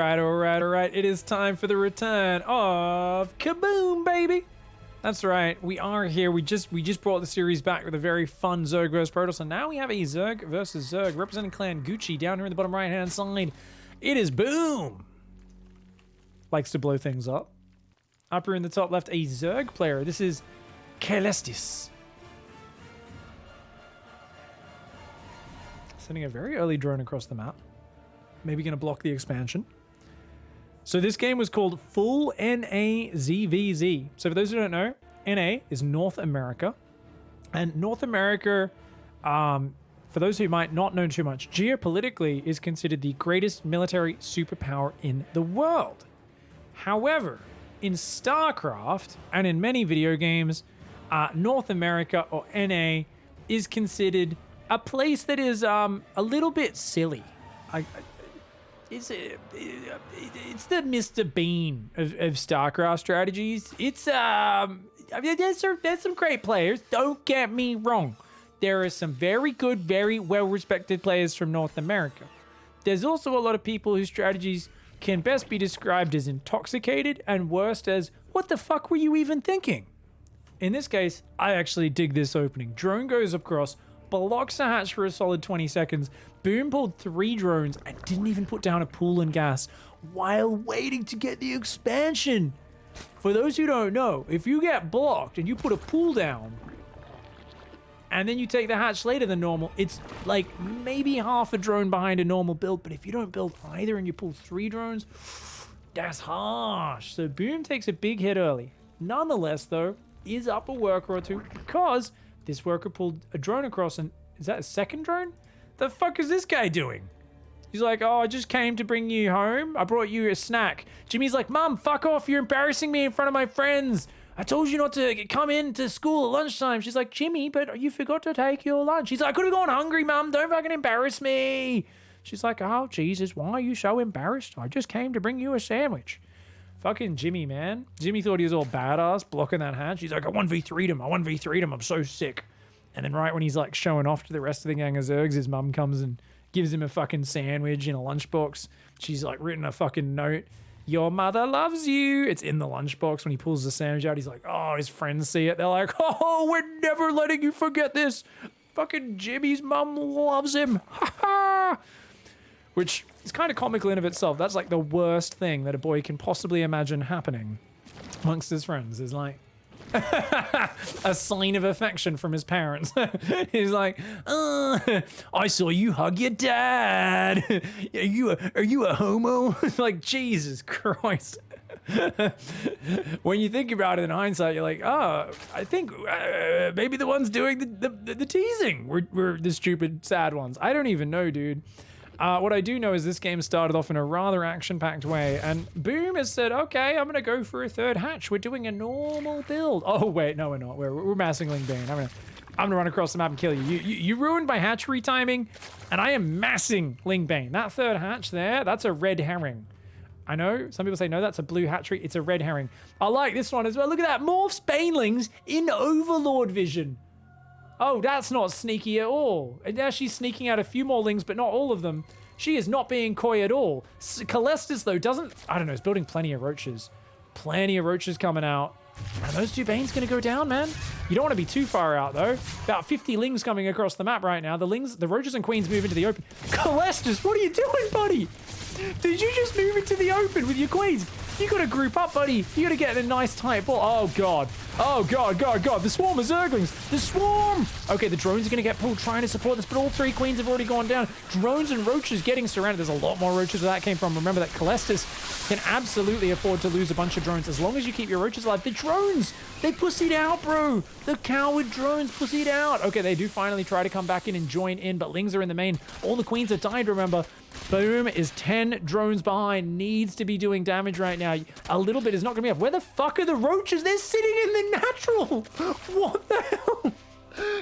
right. It is time for the return of Kaboombaby. That's right. We are here. We just brought the series back with a very fun Zerg vs Protoss, and now we have a Zerg versus Zerg representing Clan Gucci down here in the bottom right-hand side. It is Boom. Likes to blow things up. Up here in the top left, a Zerg player. This is Celestis. Sending a very early drone across the map. Maybe going to block the expansion. So this game was called Full N ZVZ. So for those who don't know, NA is North America. And North America, for those who might not know too much, geopolitically is considered the greatest military superpower in the world. However, in StarCraft and in many video games, North America or NA is considered a place that is a little bit silly. It's the Mr. Bean of StarCraft strategies. It's I mean, there's some great players. Don't get me wrong. There are some very good, very well-respected players from North America. There's also a lot of people whose strategies can best be described as intoxicated and worst as, what the fuck were you even thinking? In this case, I actually dig this opening. Drone goes across, blocks a hatch for a solid 20 seconds. Boom pulled 3 drones and didn't even put down a pool and gas while waiting to get the expansion. For those who don't know, if you get blocked and you put a pool down and then you take the hatch later than normal, it's like maybe half a drone behind a normal build. But if you don't build either and you pull 3 drones, that's harsh. So Boom takes a big hit early. Nonetheless, though, is up a worker or two because this worker pulled a drone across, and is that a second drone? The fuck is this guy doing? He's like, oh, I just came to bring you home. I brought you a snack. Jimmy's like, Mom, fuck off. You're embarrassing me in front of my friends. I told you not to come into school at lunchtime. She's like, Jimmy, but you forgot to take your lunch. He's like, I could have gone hungry, Mom. Don't fucking embarrass me. She's like, oh, Jesus, why are you so embarrassed? I just came to bring you a sandwich. Fucking Jimmy, man. Jimmy thought he was all badass blocking that hatch. He's like, I 1v3'd him. I 1v3'd him. I'm so sick. And then right when he's like showing off to the rest of the gang of Zergs, his mum comes and gives him a fucking sandwich in a lunchbox. She's like written a fucking note. Your mother loves you. It's in the lunchbox. When he pulls the sandwich out, he's like, oh, his friends see it. They're like, oh, we're never letting you forget this. Fucking Jimmy's mum loves him. Ha ha. Which is kind of comical in of itself. That's like the worst thing that a boy can possibly imagine happening amongst his friends is like a sign of affection from his parents. He's like, I saw you hug your dad. Are you a homo? Like, Jesus Christ. When you think about it in hindsight, you're like, oh, I think maybe the ones doing the teasing were the stupid, sad ones. I don't even know, dude. What I do know is this game started off in a rather action-packed way, and Boom has said, okay, I'm going to go for a 3rd hatch. We're doing a normal build. Oh, wait, no, we're not. We're massing Ling Bane. I'm gonna run across the map and kill you. You ruined my hatchery timing, and I am massing Ling Bane. That 3rd hatch there, that's a red herring. I know, some people say, no, that's a blue hatchery. It's a red herring. I like this one as well. Look at that. Morphs Banelings in Overlord vision. Oh, that's not sneaky at all. And now she's sneaking out a few more lings, but not all of them. She is not being coy at all. Celestis, though, doesn't... I don't know, is building plenty of roaches. Plenty of roaches coming out. And those 2 Banes going to go down, man. You don't want to be too far out, though. About 50 lings coming across the map right now. The roaches and queens move into the open. Celestis, what are you doing, buddy? Did you just move into the open with your queens? You got to group up, buddy. You got to get in a nice tight ball. Oh, God. Oh, God. The swarm of Zerglings. The swarm. Okay, the drones are going to get pulled trying to support this, but all 3 queens have already gone down. Drones and roaches getting surrounded. There's a lot more roaches where that came from. Remember that Celestis can absolutely afford to lose a bunch of drones as long as you keep your roaches alive. The drones, they pussied out, bro. The coward drones pussied out. Okay, they do finally try to come back in and join in, but lings are in the main. All the queens have died, remember. Boom is 10 drones behind. Needs to be doing damage right now. A little bit is not going to be enough. Where the fuck are the roaches? They're sitting in the natural. What the hell?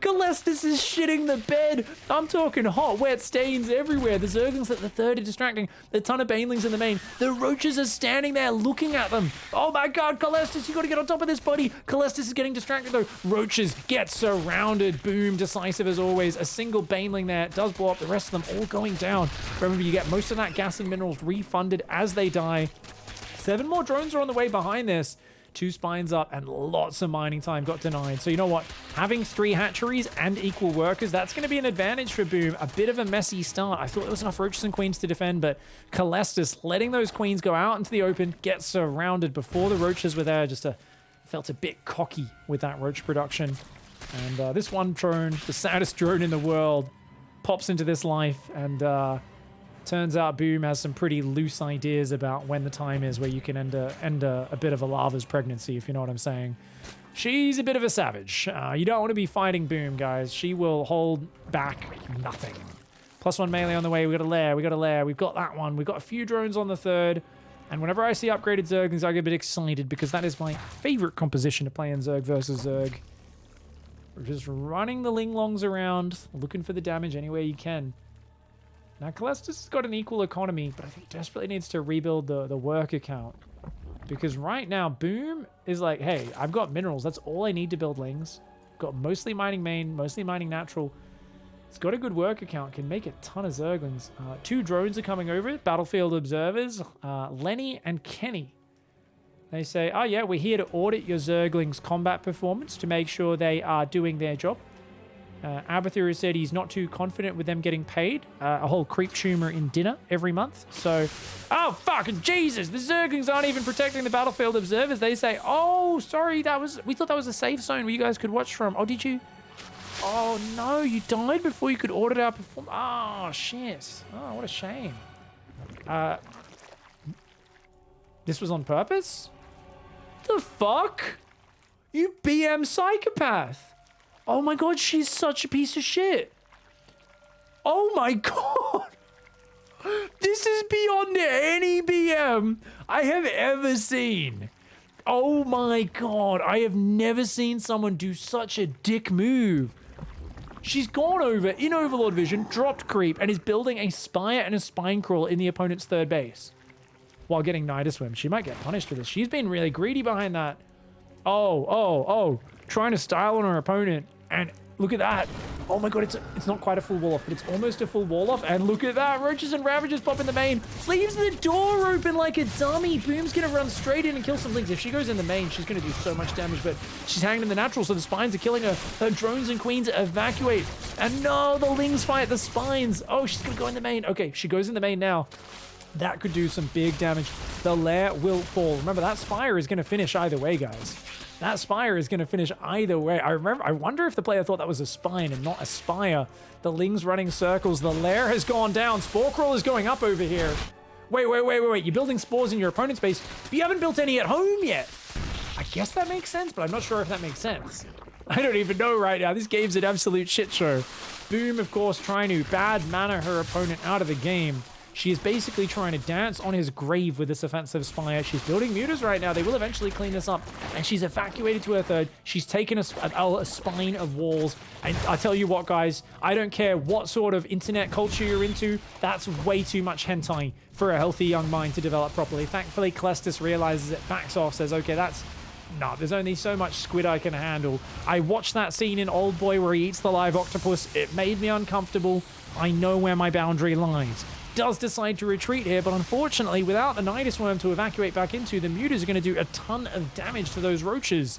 Calestis is shitting the bed. I'm talking hot, wet stains everywhere. The Zerglings at the third are distracting. A ton of Banelings in the main. The Roaches are standing there looking at them. Oh my god, Calestis, you gotta get on top of this, buddy. Calestis is getting distracted though. Roaches get surrounded. Boom, decisive as always. A single Baneling there does blow up. The rest of them all going down. Remember, you get most of that gas and minerals refunded as they die. 7 more drones are on the way behind this. 2 spines up and lots of mining time got denied. So you know what? Having 3 hatcheries and equal workers, that's going to be an advantage for Boom. A bit of a messy start. I thought there was enough Roaches and Queens to defend, but Calestis letting those Queens go out into the open, get surrounded before the Roaches were there. Just felt a bit cocky with that Roach production. And this one drone, the saddest drone in the world, pops into this life and turns out Boom has some pretty loose ideas about when the time is where you can end a bit of a lava's pregnancy, if you know what I'm saying. She's a bit of a savage. You don't want to be fighting Boom, guys. She will hold back nothing. +1 melee on the way. We got a lair. We got a lair. We've got that one. We've got a few drones on the third. And whenever I see upgraded Zerglings, I get a bit excited because that is my favorite composition to play in Zerg versus Zerg. We're just running the Linglongs around, looking for the damage anywhere you can. Now, Calestis has got an equal economy, but I think desperately needs to rebuild the worker count. Because right now, Boom is like, hey, I've got minerals. That's all I need to build Lings. Got mostly mining main, mostly mining natural. It's got a good worker count, can make a ton of Zerglings. 2 drones are coming over it, Battlefield Observers, Lenny and Kenny. They say, oh yeah, we're here to audit your Zerglings' combat performance to make sure they are doing their job. Abathur has said he's not too confident with them getting paid. A whole creep tumor in dinner every month. So, oh, fucking Jesus. The Zerglings aren't even protecting the Battlefield Observers. They say, oh, sorry, we thought that was a safe zone where you guys could watch from. Oh, did you? Oh, no, you died before you could audit our performance. Oh, shit. Oh, what a shame. This was on purpose? The fuck? You BM psychopath. Oh my god, she's such a piece of shit. Oh my god. This is beyond any BM I have ever seen. Oh my god, I have never seen someone do such a dick move. She's gone over in Overlord Vision, dropped creep, and is building a Spire and a Spine Crawl in the opponent's third base. While getting Nida Swim. She might get punished for this. She's been really greedy behind that. Oh. Trying to style on her opponent, and look at that. Oh my god, it's not quite a full wall off, but it's almost a full wall off, and look at that. Roaches and Ravagers pop in the main. Leaves the door open like a dummy. Boom's gonna run straight in and kill some Lings. If she goes in the main, she's gonna do so much damage, but she's hanging in the natural, so the Spines are killing her. Her drones and Queens evacuate. And no, the Lings fight the Spines. Oh, she's gonna go in the main. Okay, she goes in the main now. That could do some big damage. The lair will fall. Remember, that Spire is gonna finish either way, guys. That Spire is going to finish either way. I wonder if the player thought that was a Spine and not a Spire. The Ling's running circles. The lair has gone down. Spore Crawl is going up over here. Wait. You're building spores in your opponent's base, but you haven't built any at home yet. I guess that makes sense, but I'm not sure if that makes sense. I don't even know right now. This game's an absolute shit show. Boom, of course, trying to bad manner her opponent out of the game. She is basically trying to dance on his grave with this offensive Spire. She's building mutas right now. They will eventually clean this up. And she's evacuated to her third. She's taken a spine of walls. And I tell you what, guys, I don't care what sort of internet culture you're into. That's way too much hentai for a healthy young mind to develop properly. Thankfully, Calestis realizes it, backs off, says, okay, there's only so much squid I can handle. I watched that scene in Old Boy where he eats the live octopus. It made me uncomfortable. I know where my boundary lies. Does decide to retreat here, but unfortunately, without the Nidus Worm to evacuate back into, the mutas are going to do a ton of damage to those Roaches.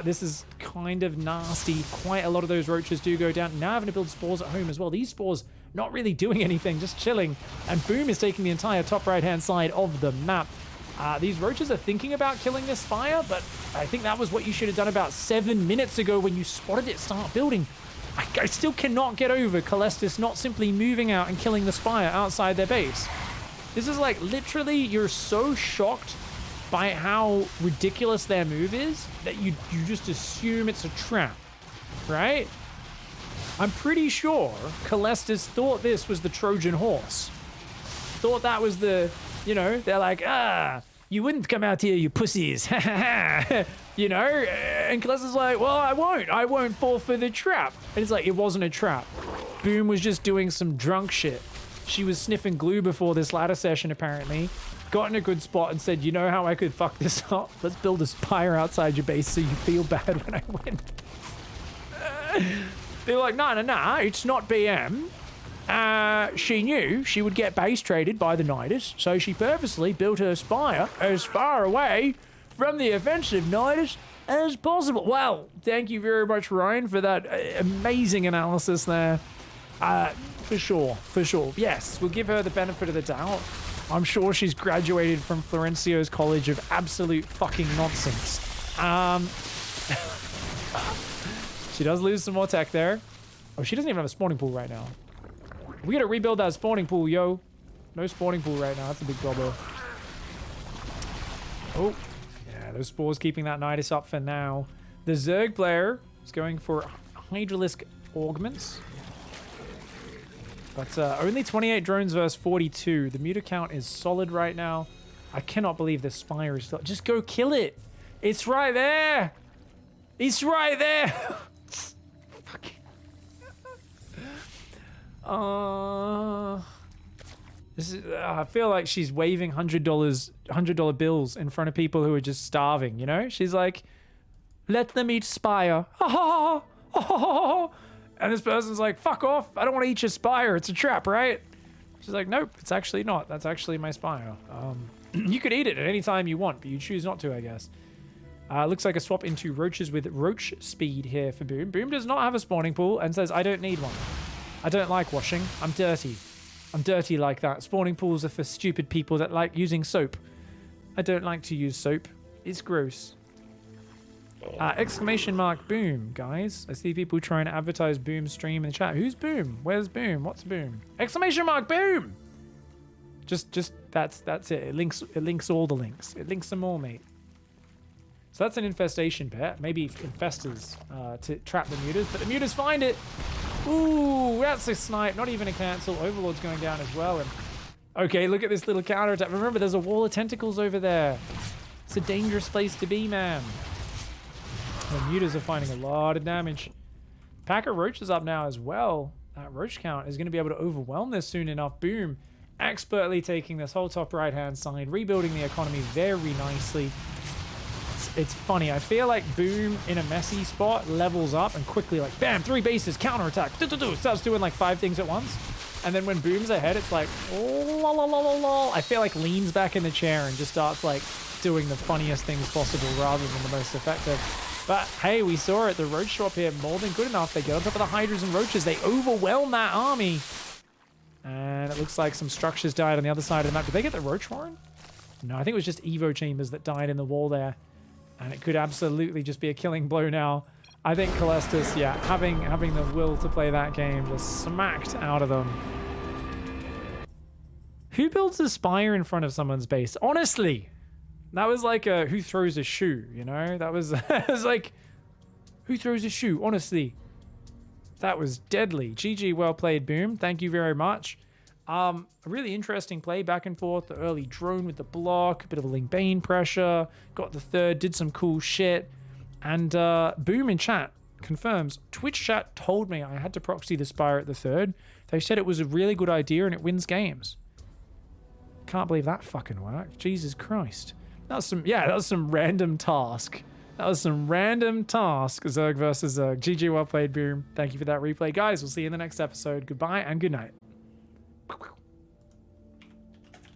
This is kind of nasty. Quite a lot of those Roaches do go down. Now having to build spores at home as well. These spores not really doing anything, just chilling. And Boom is taking the entire top right-hand side of the map. These Roaches are thinking about killing this Spire, but I think that was what you should have done about 7 minutes ago when you spotted it start building. I still cannot get over Calestis not simply moving out and killing the Spire outside their base. This is like, literally, you're so shocked by how ridiculous their move is that you just assume it's a trap, right? I'm pretty sure Calestis thought this was the Trojan horse. Thought that was the, they're like, You wouldn't come out here, you pussies. You know? And Calesto's like, well, I won't fall for the trap. And it's like, it wasn't a trap. Boom was just doing some drunk shit. She was sniffing glue before this ladder session, apparently. Got in a good spot and said, you know how I could fuck this up? Let's build a spire outside your base so you feel bad when I win. They were like, no, it's not BM. She knew she would get base traded by the Nidus, so she purposely built her spire as far away from the offensive Nidus as possible. Well, thank you very much, Ryan, for that amazing analysis there. For sure. Yes, we'll give her the benefit of the doubt. I'm sure she's graduated from Florencio's College of absolute fucking nonsense. She does lose some more tech there. Oh, she doesn't even have a spawning pool right now. We gotta rebuild that spawning pool, yo. No spawning pool right now. That's a big problem. Oh, yeah, those spores keeping that Nidus up for now. The Zerg player is going for Hydralisk Augments. But only 28 drones versus 42. The muta count is solid right now. I cannot believe the Spire is still... Just go kill it. It's right there. It's right there. Fuck. This is, I feel like she's waving $100 bills in front of people who are just starving, you know? She's like, let them eat Spire. And this person's like, fuck off. I don't want to eat your Spire. It's a trap, right? She's like, nope, it's actually not. That's actually my Spire. You could eat it at any time you want, but you choose not to, I guess. Looks like a swap into roaches with roach speed here for Boom. Boom does not have a spawning pool and says, I don't need one. I don't like washing. I'm dirty. I'm dirty like that. Spawning pools are for stupid people that like using soap. I don't like to use soap. It's gross. Exclamation mark Boom, guys. I see people trying to advertise Boom stream in the chat. Who's Boom? Where's Boom? What's Boom? Exclamation mark Boom! Just that's it. It links all the links. It links them all, mate. So that's an infestation pet. Maybe infestors to trap the mutas, but the mutas find it. Ooh, that's a snipe. Not even a cancel. Overlord's going down as well. And okay, look at this little counterattack. Remember, there's a wall of tentacles over there. It's a dangerous place to be, man. The mutas are finding a lot of damage. Pack of roaches up now as well. That roach count is going to be able to overwhelm this soon enough. Boom. Expertly taking this whole top right-hand side, rebuilding the economy very nicely. It's funny. I feel like Boom in a messy spot levels up and quickly like, bam, 3 bases, counterattack. Starts doing like 5 things at once. And then when Boom's ahead, it's like, oh, I feel like leans back in the chair and just starts like doing the funniest things possible rather than the most effective. But hey, we saw it. The roach swap here more than good enough. They get on top of the hydras and roaches. They overwhelm that army. And it looks like some structures died on the other side of the map. Did they get the roach horn? No, I think it was just Evo chambers that died in the wall there. And it could absolutely just be a killing blow now. I think Calestis, yeah, having the will to play that game just smacked out of them. Who builds a spire in front of someone's base? Honestly, that was like a who throws a shoe, you know? That was, it was like, who throws a shoe? Honestly, that was deadly. GG, well played, Boom. Thank you very much. A really interesting play back and forth. The early drone with the block, a bit of a Link Bane pressure, got the third, did some cool shit. And Boom in chat confirms, Twitch chat told me I had to proxy the Spire at the third. They said it was a really good idea and it wins games. Can't believe that fucking worked. Jesus Christ. That was some random task. Zerg versus Zerg. GG, well played, Boom. Thank you for that replay. Guys, we'll see you in the next episode. Goodbye and good night.